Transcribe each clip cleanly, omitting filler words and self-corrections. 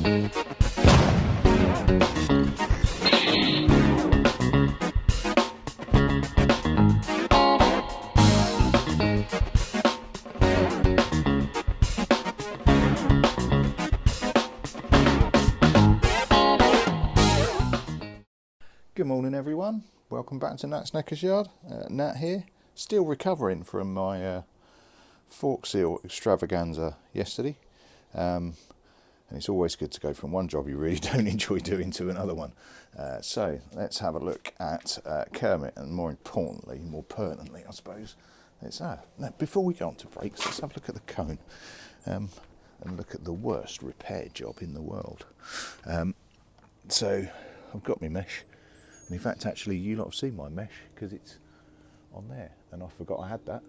Good morning everyone, welcome back to Nat's Neckers Yard. Nat here, still recovering from my fork seal extravaganza yesterday, and it's always good to go from one job you really don't enjoy doing to another one. So let's have a look at Kermit, and more importantly, more pertinently I suppose, let's now before we go on to brakes, let's have a look at the cone and look at the worst repair job in the world. So I've got my mesh. And in fact, actually, you lot have seen my mesh because it's on there, and I forgot I had that.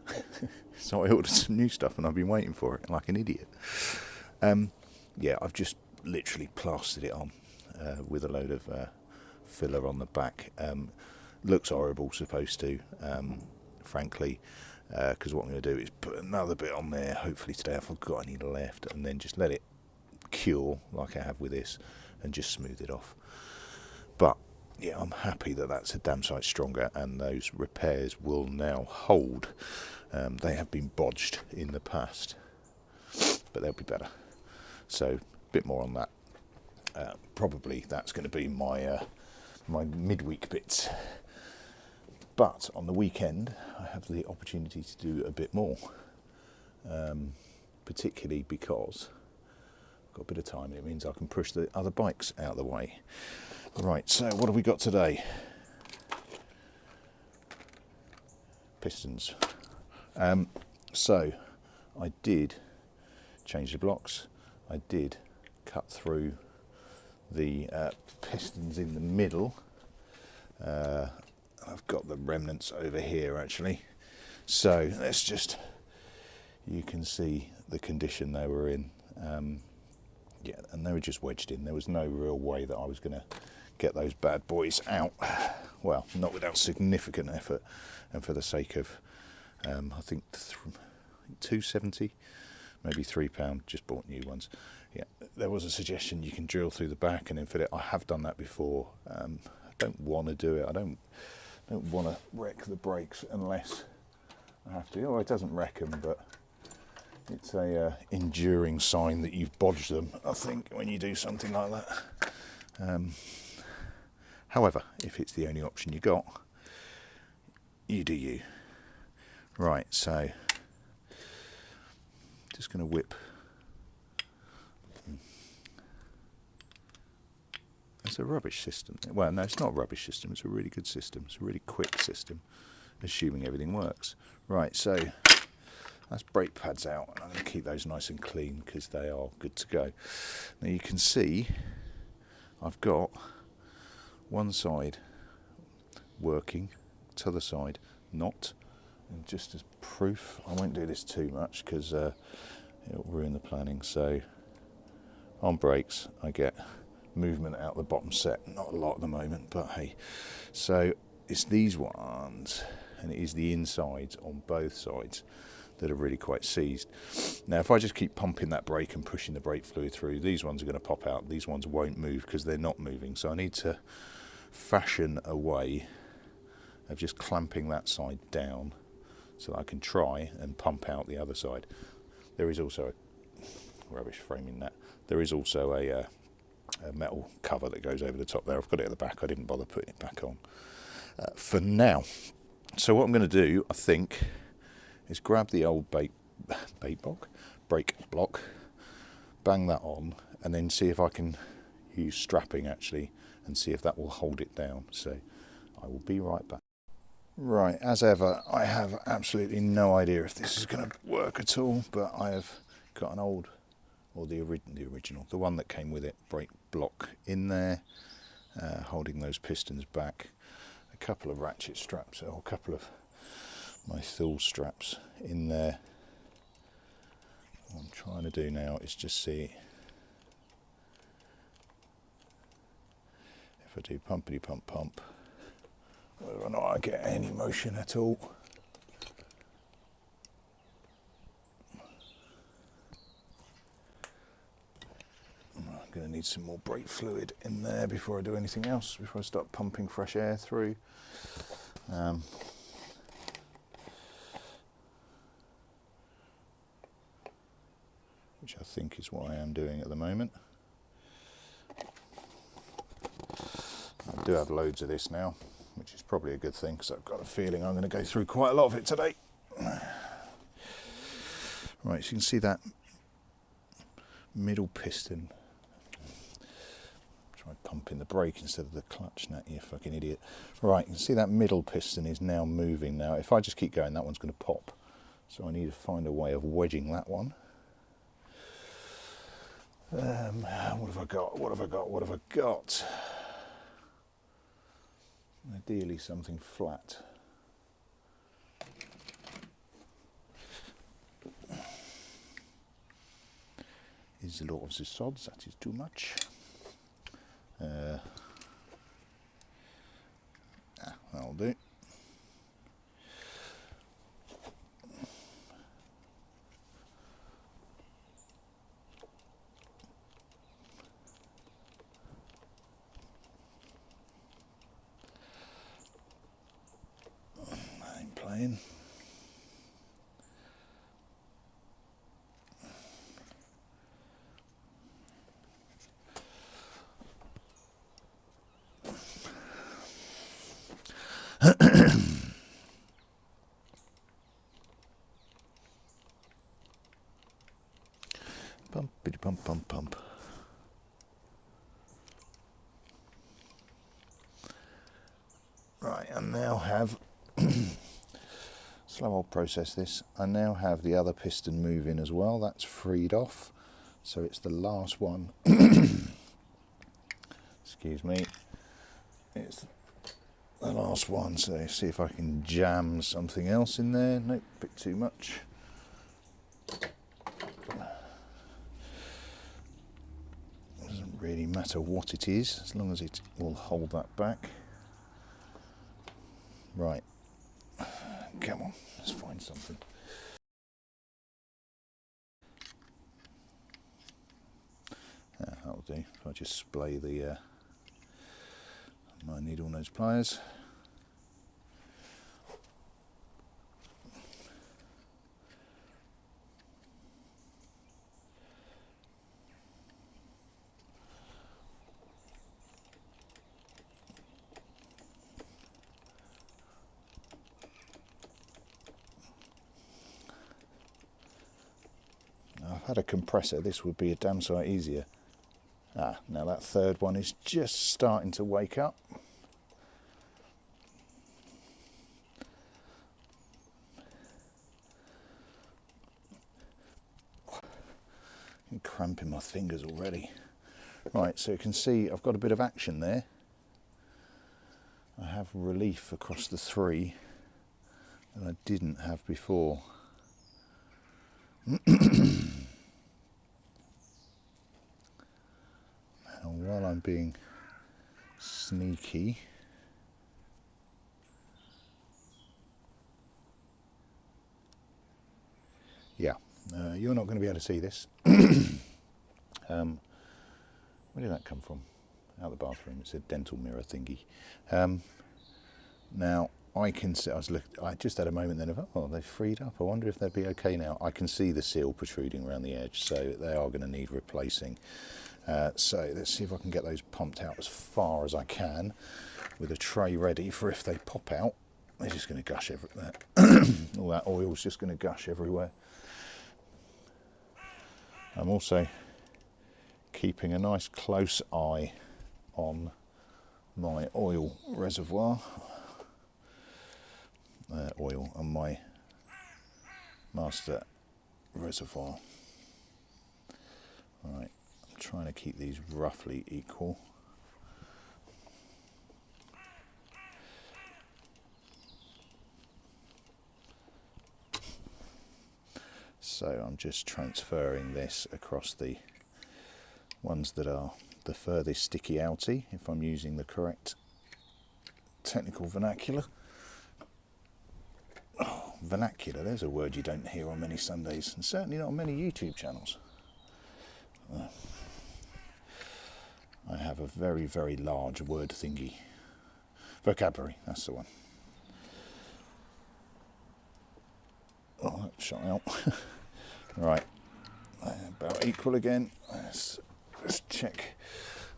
So I ordered some new stuff, and I've been waiting for it like an idiot. Yeah, I've just literally plastered it on with a load of filler on the back. Looks horrible, supposed to, frankly, because what I'm going to do is put another bit on there, hopefully today if I've got any left, and then just let it cure like I have with this, and just smooth it off. But yeah, I'm happy that that's a damn sight stronger, and those repairs will now hold. They have been bodged in the past, but they'll be better. So a bit more on that. Probably that's going to be my my midweek bits. But on the weekend, I have the opportunity to do a bit more, particularly because I've got a bit of time. It means I can push the other bikes out of the way. Right, so what have we got today? Pistons. So I did change the blocks. I did cut through the pistons in the middle. I've got the remnants over here actually. So let's just, you can see the condition they were in. Yeah, and they were just wedged in. There was no real way that I was going to get those bad boys out. Well, not without significant effort, and for the sake of I think £2.70, maybe £3. Just bought new ones. Yeah, there was a suggestion you can drill through the back and then fit it. I have done that before. I don't want to do it. I don't want to wreck the brakes unless I have to. Oh, it doesn't wreck them, but it's a enduring sign that you've bodged them, I think, when you do something like that. However, if it's the only option you got, you do you. Right, so just going to whip. It's a rubbish system. Well, no, it's not a rubbish system. It's a really good system. It's a really quick system, assuming everything works. Right, so that's brake pads out, and I'm going to keep those nice and clean because they are good to go. Now you can see I've got one side working, t'other side not, and just as proof, I won't do this too much because it'll ruin the planning. So on brakes I get movement out the bottom set, not a lot at the moment, but hey. So it's these ones, and it is the insides on both sides that are really quite seized. Now if I just keep pumping that brake and pushing the brake fluid through, these ones are going to pop out. These ones won't move because they're not moving. So I need to fashion a way of just clamping that side down so that I can try and pump out the other side. There is also a rubbish framing that. There is also a metal cover that goes over the top there. I've got it at the back. I didn't bother putting it back on for now. So what I'm going to do, I think, is grab the old brake block, bang that on, and then see if I can use strapping actually and see if that will hold it down. So I will be right back. Right, as ever, I have absolutely no idea if this is going to work at all, but I have got an old, or the original, the one that came with it, brake block in there, holding those pistons back, a couple of ratchet straps, or a couple of my thule straps in there. What I'm trying to do now is just see if I do pumpity pump pump, whether or not I get any motion at all. I'm going to need some more brake fluid in there before I do anything else, before I start pumping fresh air through. Which I think is what I am doing at the moment. I do have loads of this now, which is probably a good thing because I've got a feeling I'm going to go through quite a lot of it today. Right, so you can see that middle piston. Try pumping the brake instead of the clutch, Nat, you fucking idiot. Right, you can see that middle piston is now moving now. If I just keep going, that one's going to pop. So I need to find a way of wedging that one. What have I got? What have I got? What have I got? Ideally something flat. Is a lot of the sods, that is too much. That'll do. I ain't playing. Pumpity pump pump pump. Right, I now have slow old process this. I now have the other piston moving as well. That's freed off, so it's the last one. Excuse me. It's the last one. So see if I can jam something else in there. Nope, a bit too much. Doesn't really matter what it is, as long as it will hold that back. Right, come on, let's find something. That'll do. If I just splay the my needle nose pliers. I've had a compressor, this would be a damn sight easier. Now that third one is just starting to wake up. I'm cramping my fingers already. Right, so you can see I've got a bit of action there. I have relief across the three that I didn't have before. Now, while I'm being sneaky, yeah, you're not going to be able to see this. Where did that come from? Out the bathroom. It's a dental mirror thingy. Now I can see. I just had a moment then of, oh, they've freed up. I wonder if they'd be okay now. I can see the seal protruding around the edge, so they are going to need replacing. So let's see if I can get those pumped out as far as I can, with a tray ready for if they pop out. They're just going to gush everywhere. All that oil's just going to gush everywhere. I'm also keeping a nice close eye on my oil reservoir, oil on my master reservoir. Right, I'm trying to keep these roughly equal. So I'm just transferring this across the ones that are the furthest sticky outy, if I'm using the correct technical vernacular. Oh, vernacular, there's a word you don't hear on many Sundays, and certainly not on many YouTube channels. have a very, very large word thingy. Vocabulary, that's the one. Oh, that shot out. Right, about equal again. Let's just check.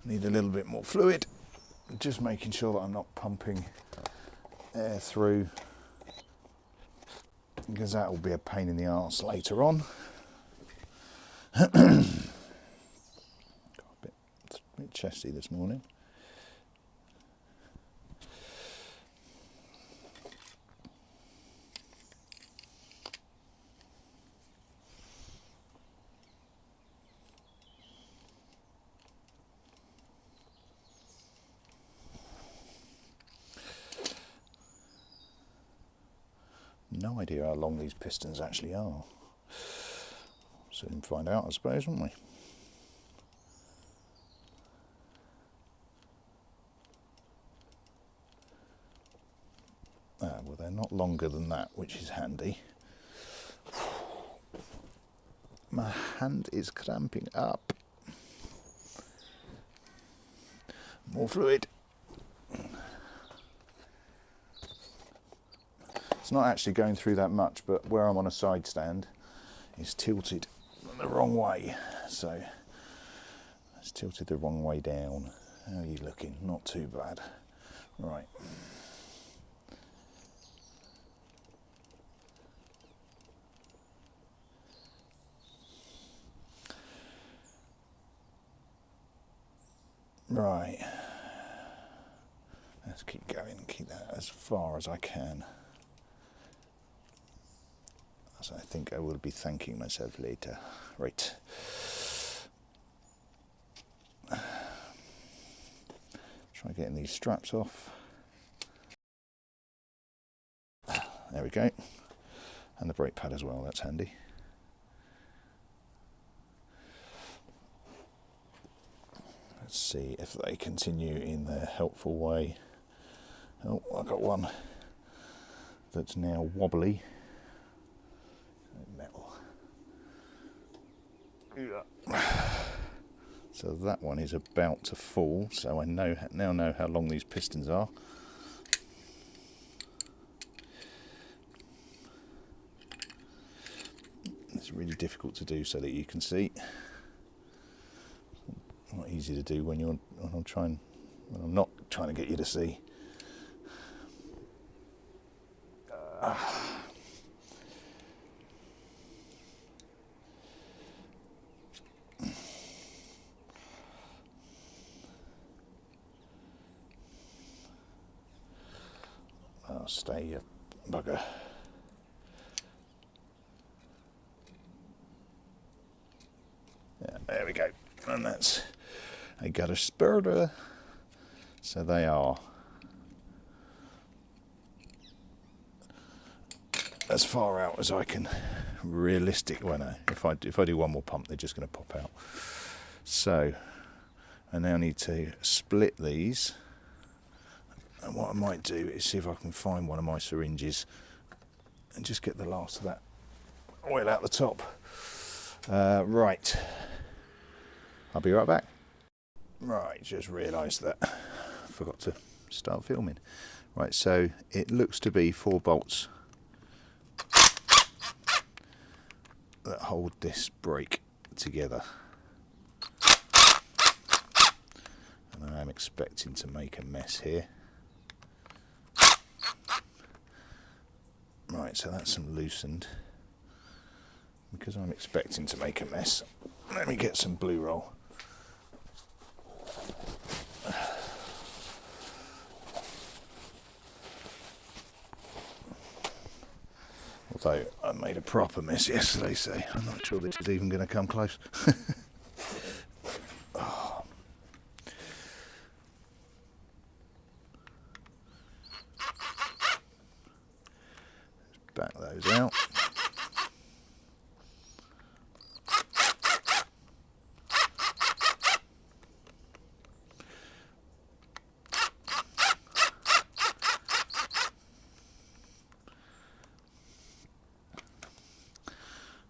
Need a little bit more fluid. Just making sure that I'm not pumping air through, because that will be a pain in the arse later on. Got a bit chesty this morning. No idea how long these pistons actually are. Soon find out, I suppose, won't we? Well, they're not longer than that, which is handy. My hand is cramping up. More fluid. It's not actually going through that much, but where I'm on a side stand, it's tilted the wrong way. So it's tilted the wrong way down. How are you looking? Not too bad. Right. Right. Let's keep going and keep that as far as I can. As I think I will be thanking myself later. Right. Try getting these straps off. There we go. And the brake pad as well, that's handy. Let's see if they continue in their helpful way. Oh, I've got one that's now wobbly. Metal. So that one is about to fall, so I now know how long these pistons are. It's really difficult to do so that you can see. Not easy to do when I'm not trying to get you to see. Oh, stay, you bugger. Yeah, there we go. And that's a gutter spurter. So they are as far out as I can realistic. Well, no, if I do one more pump, they're just going to pop out. So I now need to split these. And what I might do is see if I can find one of my syringes and just get the last of that oil out the top. Right. I'll be right back. Right, just realised that I forgot to start filming. Right, so it looks to be 4 bolts that hold this brake together. And I'm expecting to make a mess here. Right, so that's some loosened. Because I'm expecting to make a mess, let me get some blue roll. Although I made a proper mess yesterday, so I'm not sure this is even going to come close. Oh. Back those out.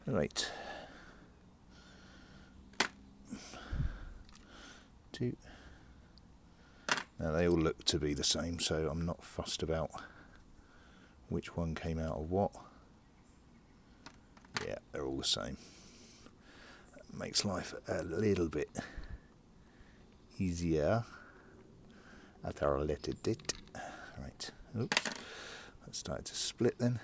Right. 2, Now they all look to be the same, so I'm not fussed about which one came out of what. Yeah, they're all the same. That makes life a little bit easier at our little bit. Right, oops, that started to split then.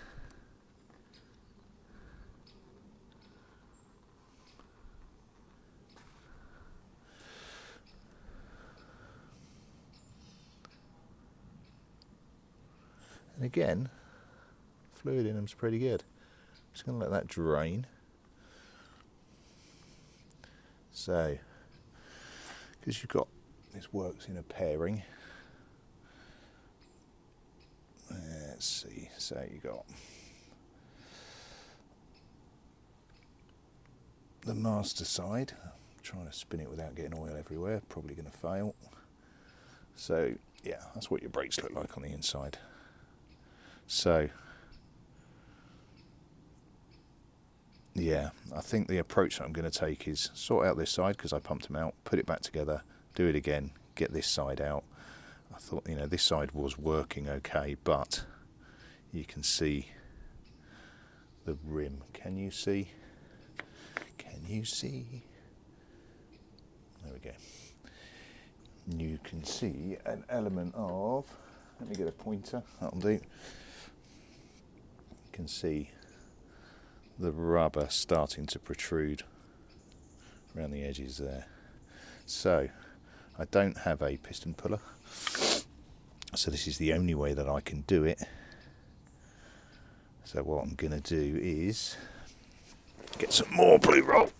And again, fluid in them's pretty good. Just going to let that drain. So, because you've got, this works in a pairing. Let's see, so you got the master side. I'm trying to spin it without getting oil everywhere, probably going to fail. So, yeah, that's what your brakes look like on the inside. So, yeah, I think the approach that I'm going to take is sort out this side because I pumped them out, put it back together, do it again, get this side out. I thought, you know, this side was working okay, but you can see the rim. Can you see? Can you see? There we go. You can see an element of, let me get a pointer, that'll do. You can see the rubber starting to protrude around the edges there. So I don't have a piston puller, so this is the only way that I can do it. So what I'm going to do is get some more blue roll.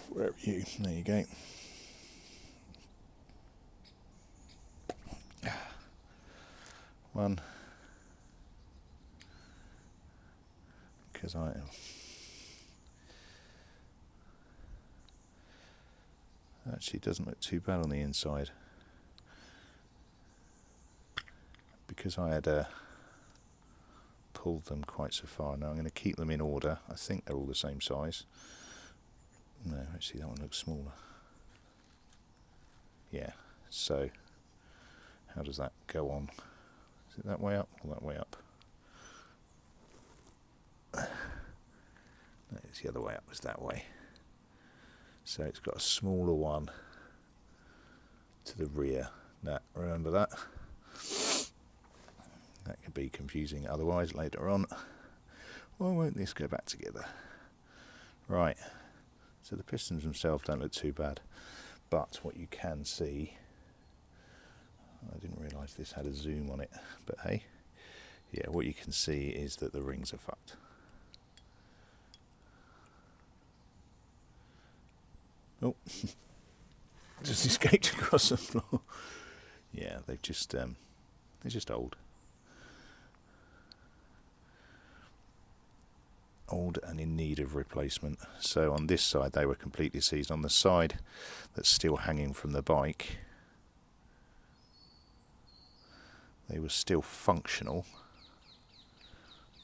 Where are you? There you go. One. Because I am. Actually, doesn't look too bad on the inside. Because I had pulled them quite so far. Now I'm going to keep them in order. I think they're all the same size. No, actually that one looks smaller. Yeah, so how does that go on? Is it that way up or that way up? No, it's the other way up, it's that way. So it's got a smaller one to the rear. Now, remember that? That could be confusing otherwise later on. Why won't this go back together? Right. So the pistons themselves don't look too bad, but what you can see, I didn't realise this had a zoom on it, but hey, yeah, what you can see is that the rings are fucked. Oh, just escaped across the floor. Yeah, they're just old. Old and in need of replacement. So on this side they were completely seized. On the side that's still hanging from the bike, they were still functional,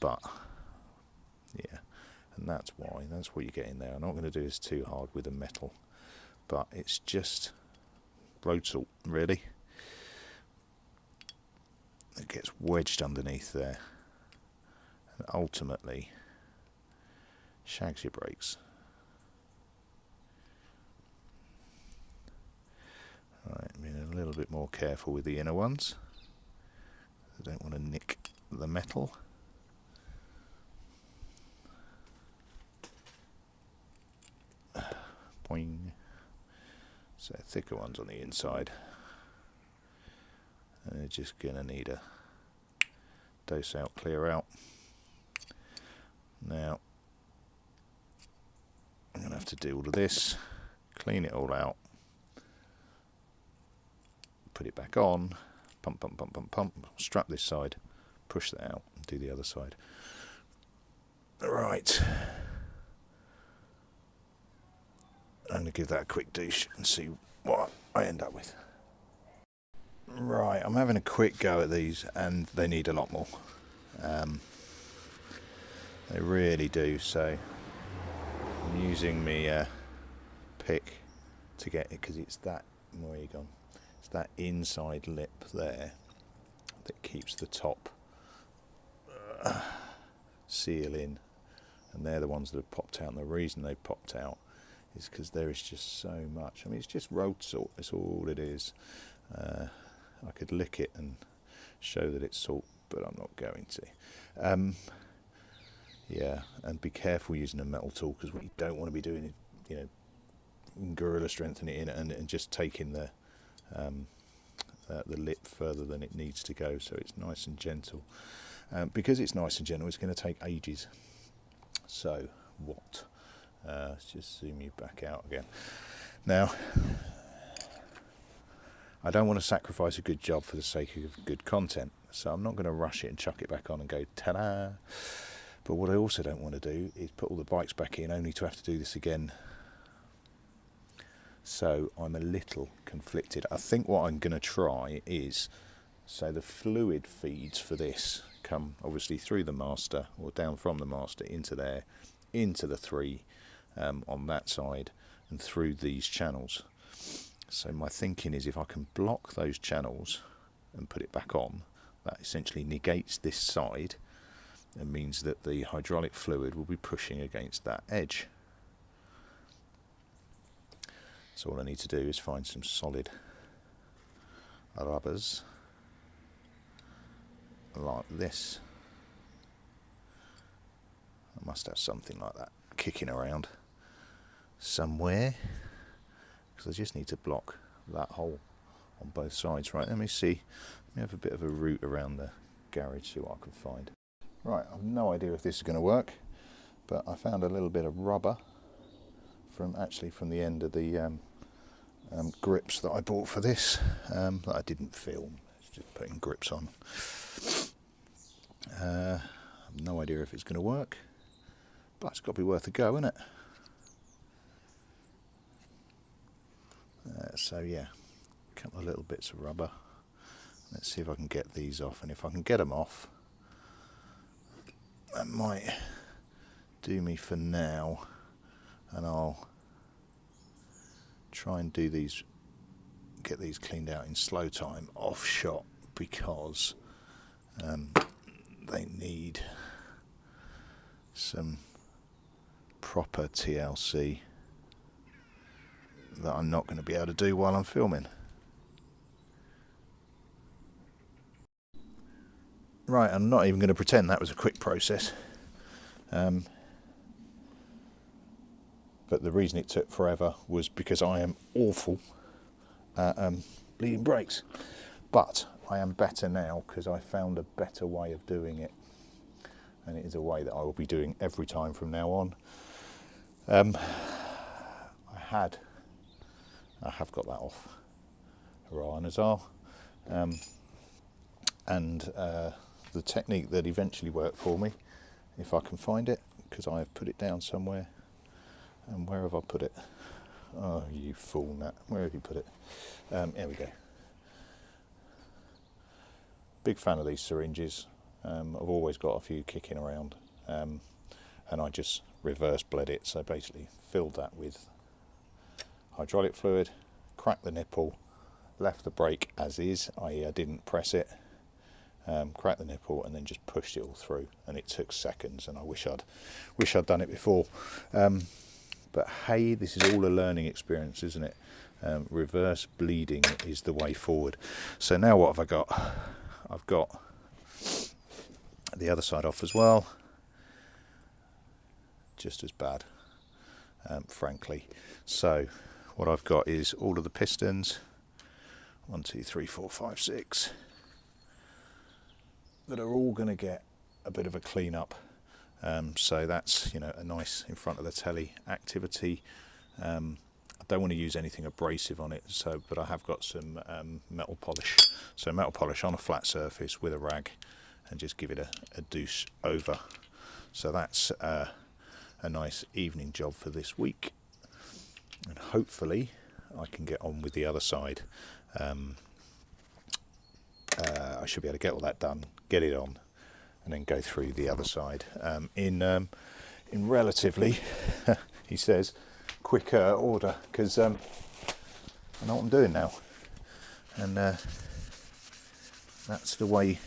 but yeah, and that's why, that's what you get in there. I'm not going to do this too hard with the metal, but it's just road salt really. It gets wedged underneath there and ultimately shags your brakes. Right, being a little bit more careful with the inner ones. I don't want to nick the metal. Boing. So thicker ones on the inside. And they're just going to need a dose out, clear out. Now I'm going to have to do all of this, clean it all out, put it back on, pump, pump, pump, pump, pump, strap this side, push that out, and do the other side. Right. I'm going to give that a quick douche and see what I end up with. Right, I'm having a quick go at these and they need a lot more. They really do. So I'm using my pick to get it, because it's that, where are you gone? It's that inside lip there that keeps the top seal in, and they're the ones that have popped out, and the reason they popped out is because there is just so much. I mean, it's just road salt, it's all it is. I could lick it and show that it's salt, but I'm not going to. Yeah, and be careful using a metal tool, because what you don't want to be doing is, you know, gorilla strengthening it in and just taking the lip further than it needs to go, so it's nice and gentle. Because it's nice and gentle, it's going to take ages. So what? Let's just zoom you back out again. Now, I don't want to sacrifice a good job for the sake of good content, so I'm not going to rush it and chuck it back on and go ta-da. But what I also don't want to do is put all the bikes back in only to have to do this again. So I'm a little conflicted. I think what I'm going to try is, so the fluid feeds for this come obviously through the master, or down from the master into there, into the 3 on that side, and through these channels. So my thinking is, if I can block those channels and put it back on, that essentially negates this side and means that the hydraulic fluid will be pushing against that edge. So all I need to do is find some solid rubbers like this. I must have something like that kicking around somewhere, because I just need to block that hole on both sides. Right, let me see. Let me have a bit of a route around the garage, see what I can find. Right, I've no idea if this is going to work, but I found a little bit of rubber from the end of the grips that I bought for this, that I didn't film. It's just putting grips on. I've no idea if it's going to work, but it's got to be worth a go, isn't it? So yeah, a couple of little bits of rubber. Let's see if I can get these off, and if I can get them off, that might do me for now, and I'll try and do these, get these cleaned out in slow time off shot, because they need some proper TLC that I'm not going to be able to do while I'm filming. Right, I'm not even going to pretend that was a quick process. But the reason it took forever was because I am awful at bleeding brakes. But I am better now, because I found a better way of doing it. And it is a way that I will be doing every time from now on. I have got that off. Hurrah, Nazar. And the technique that eventually worked for me, if I can find it, because I have put it down somewhere. And where have I put it? Oh, you fool, Nat. Where have you put it? Here we go. Big fan of these syringes. I've always got a few kicking around. And I just reverse bled it. So basically filled that with hydraulic fluid, cracked the nipple, left the brake as is, i.e. I didn't press it, cracked the nipple, and then just pushed it all through, and it took seconds, and I wish I'd done it before. But hey, this is all a learning experience, isn't it? Reverse bleeding is the way forward. So now what have I got? I've got the other side off as well. Just as bad, frankly. So what I've got is all of the pistons, 1, 2, 3, 4, 5, 6, that are all going to get a bit of a clean up. So that's, you know, a nice in front of the telly activity. I don't want to use anything abrasive on it, so but I have got some metal polish. So metal polish on a flat surface with a rag, and just give it a douche over. So that's a nice evening job for this week, and hopefully I can get on with the other side. I should be able to get all that done, get it on, and then go through the other side in relatively, he says, quick order, because I know what I'm doing now, and that's the way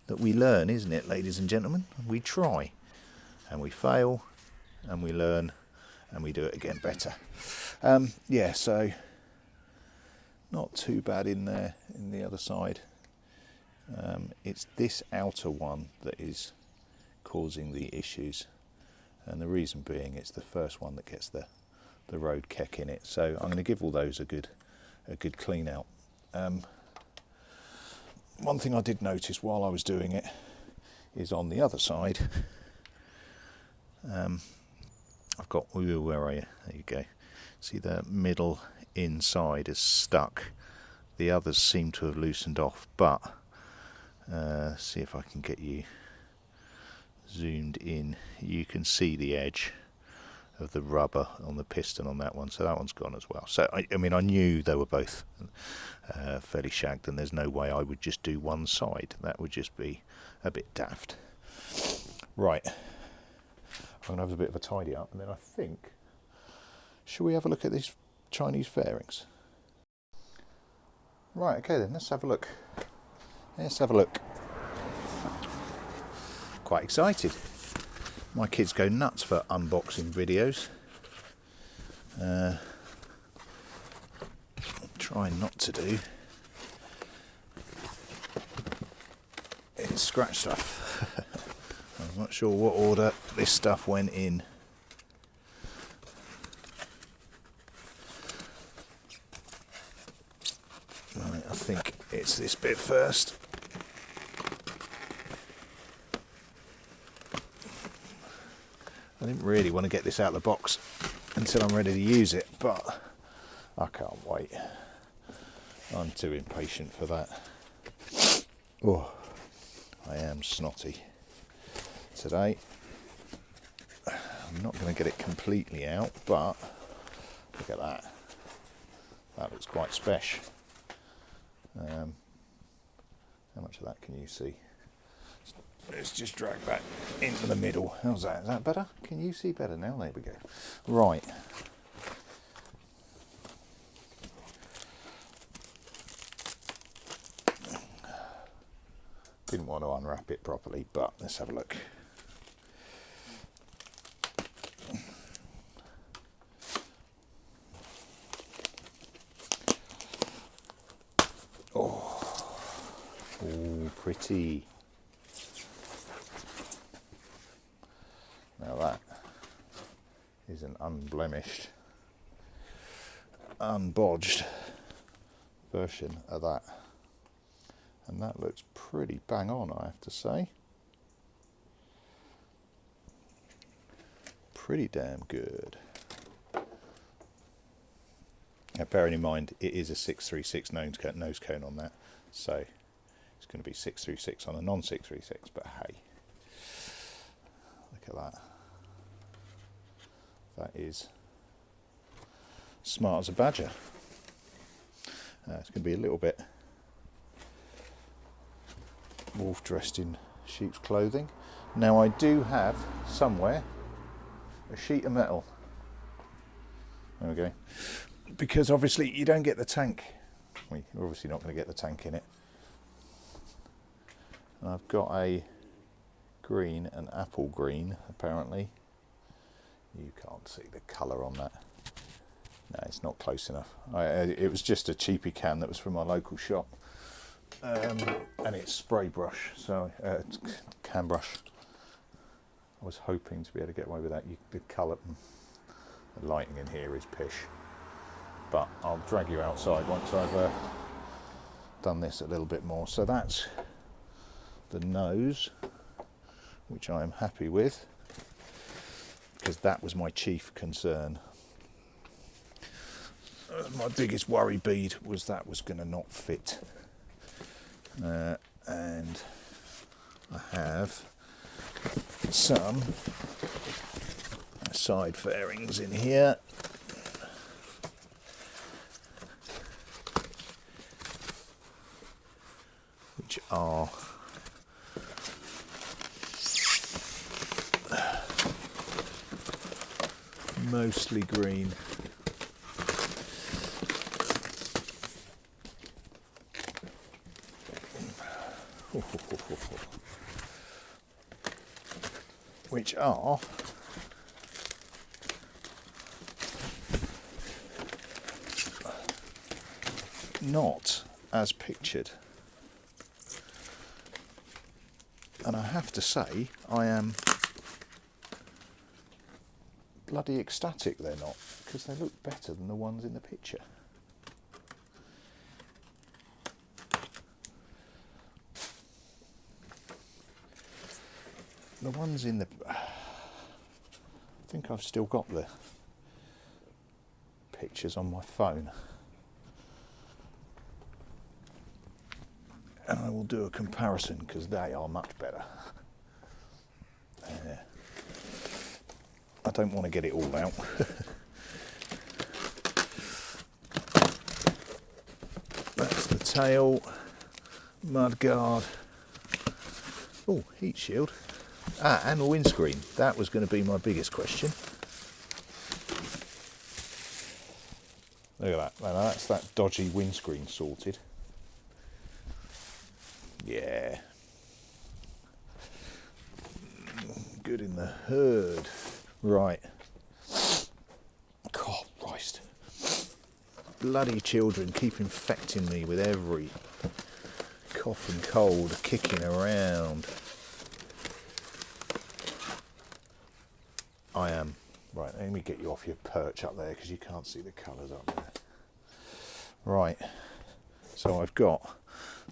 that we learn, isn't it, ladies and gentlemen? We try and we fail and we learn and we do it again better. Yeah, so not too bad in there in the other side. It's this outer one that is causing the issues, and the reason being it's the first one that gets the road keck in it. So I'm going to give all those a good clean out. One thing I did notice while I was doing it is on the other side, I've got, where are you? There you go. See, the middle inside is stuck. The others seem to have loosened off, but see if I can get you zoomed in. You can see the edge of the rubber on the piston on that one, so that one's gone as well. So I mean, I knew they were both fairly shagged, and there's no way I would just do one side. That would just be a bit daft. Right, I'm going to have a bit of a tidy up, and then I think, shall we have a look at these Chinese fairings? Right, okay then, let's have a look. Let's have a look. Quite excited. My kids go nuts for unboxing videos. Trying not to do is scratch stuff. I'm not sure what order this stuff went in. Right, I think it's this bit first. I didn't really want to get this out of the box until I'm ready to use it, but I can't wait. I'm too impatient for that. Oh, I am snotty today. I'm not going to get it completely out, but look at that. That looks quite special. How much of that can you see? Let's just drag that into the middle. How's that? Is that better? Can you see better now? There we go. Right. Didn't want to unwrap it properly, but let's have a look. Oh, pretty. Now that is an unblemished, unbodged version of that. And that looks pretty bang on, I have to say. Pretty damn good. Now, bearing in mind, it is a 636 nose cone on that, so it's going to be 636 on a non-636, but hey, look at that. That is smart as a badger. It's going to be a little bit wolf dressed in sheep's clothing. Now I do have somewhere a sheet of metal. There we go. Because obviously you don't get the tank. Well, you're obviously not going to get the tank in it. And I've got a green, an apple green apparently. You can't see the colour on that. No, it's not close enough. It was just a cheapy can that was from my local shop. And it's spray brush, so can brush. I was hoping to be able to get away with that. The colour, the lighting in here is pish. But I'll drag you outside once I've done this a little bit more. So that's the nose, which I am happy with, because that was my chief concern. My biggest worry bead was that was going to not fit. And I have some side fairings in here. Which are mostly green. Which are not as pictured. And I have to say, I am bloody ecstatic they're not, because they look better than the ones in the picture. The ones in the... I think I've still got the pictures on my phone. And I will do a comparison because they are much better. I don't want to get it all out. That's the tail, mudguard. Oh, heat shield. Ah, and the windscreen. That was going to be my biggest question. Look at that. Now that's that dodgy windscreen sorted. Yeah. Good in the hood. Right. God, Christ. Bloody children keep infecting me with every cough and cold kicking around. I am. Right, let me get you off your perch up there because you can't see the colours up there. Right. So I've got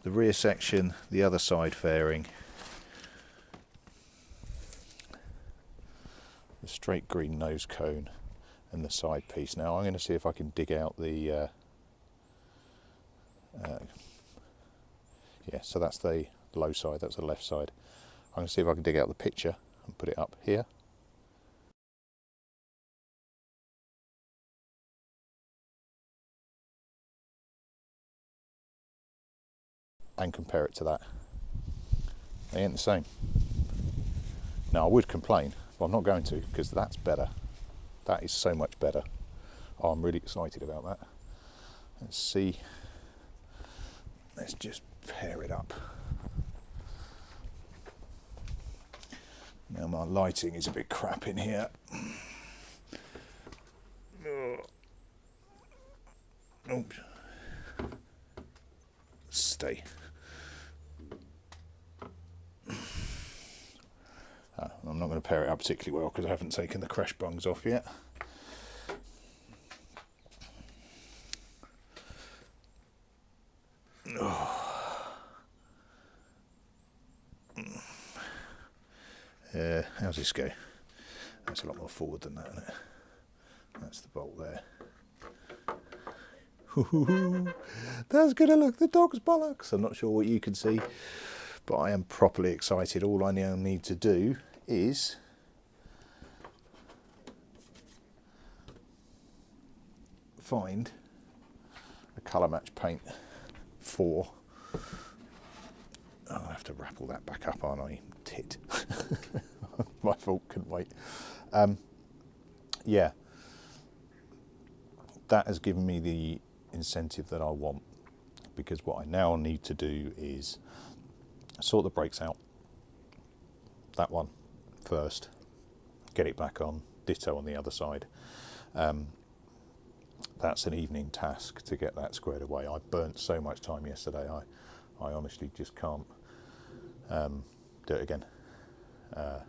the rear section, the other side fairing, the straight green nose cone and the side piece. Now I'm going to see if I can dig out the yeah, so that's the low side, that's the left side. I'm going to see if I can dig out the picture and put it up here. And compare it to that. They ain't the same. Now I would complain, but I'm not going to, because that's better. That is so much better. Oh, I'm really excited about that. Let's see. Let's just pair it up. Now my lighting is a bit crap in here. Oops. Stay. I'm not going to pair it up particularly well because I haven't taken the crash bungs off yet. How's this go? That's a lot more forward than that, isn't it? That's the bolt there. That's going to look the dog's bollocks. I'm not sure what you can see, but I am properly excited. All I now need to do is find a colour match paint for... Oh, I have to wrap all that back up, aren't I? Tit. My fault, couldn't wait. Yeah, that has given me the incentive that I want, because what I now need to do is sort the brakes out, that one first, get it back on, ditto on the other side. That's an evening task to get that squared away. I burnt so much time yesterday, I honestly just can't do it again. I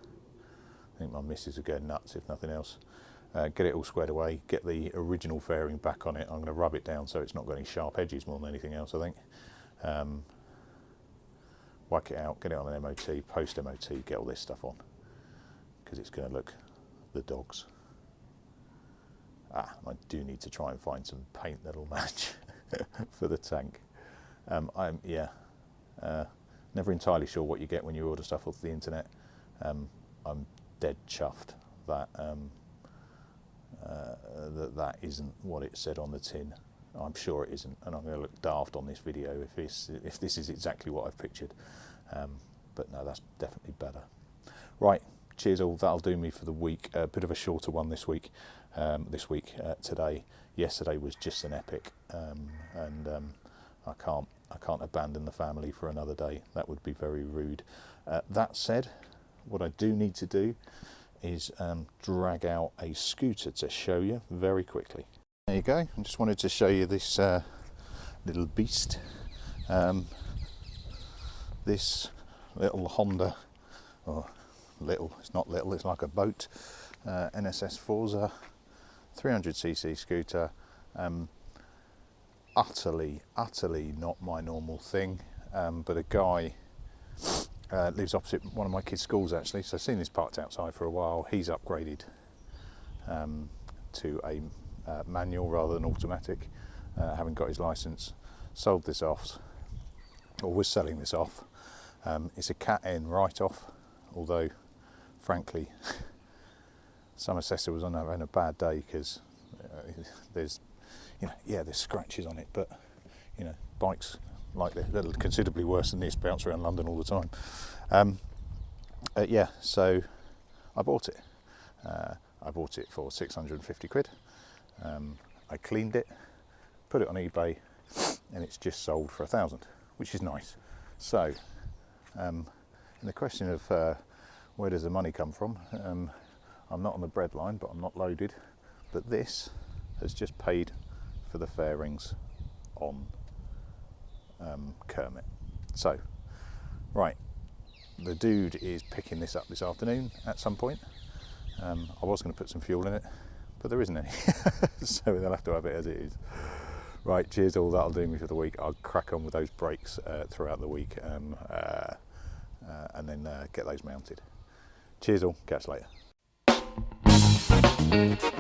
think my missus will go nuts if nothing else. Get it all squared away, get the original fairing back on it. I'm going to rub it down so it's not got any sharp edges more than anything else, I think. Whack it out, get it on an MOT, post MOT, get all this stuff on, because it's going to look the dogs. I do need to try and find some paint that'll match for the tank. I'm never entirely sure what you get when you order stuff off the internet. I'm dead chuffed that that isn't what it said on the tin. I'm sure it isn't, and I'm going to look daft on this video if this is exactly what I've pictured. But no, that's definitely better. Right, cheers all. That'll do me for the week. A bit of a shorter one this week. this week, today. Yesterday was just an epic, and I can't abandon the family for another day. That would be very rude. That said, what I do need to do is drag out a scooter to show you very quickly. There you go. I just wanted to show you this little beast. This little Honda, or little, it's not little, it's like a boat, NSS Forza 300cc scooter. Utterly not my normal thing, but a guy lives opposite one of my kids' schools actually, so I've seen this parked outside for a while. He's upgraded to a manual rather than automatic, having got his license. Sold this off, or was selling this off. It's a Cat N write-off, although frankly some assessor was on having a bad day because there's scratches on it, but bikes like this, they're considerably worse than this, bounce around London all the time. So I bought it. I bought it for 650 quid. I cleaned it, put it on eBay, and it's just sold for 1,000, which is nice. So, in the question of where does the money come from, I'm not on the bread line, but I'm not loaded. But this has just paid for the fairings on Kermit. So, right, the dude is picking this up this afternoon at some point. I was going to put some fuel in it, but there isn't any, so they'll have to have it as it is. Right, cheers all, that'll do me for the week. I'll crack on with those brakes throughout the week, and then get those mounted. Cheers all, catch you later.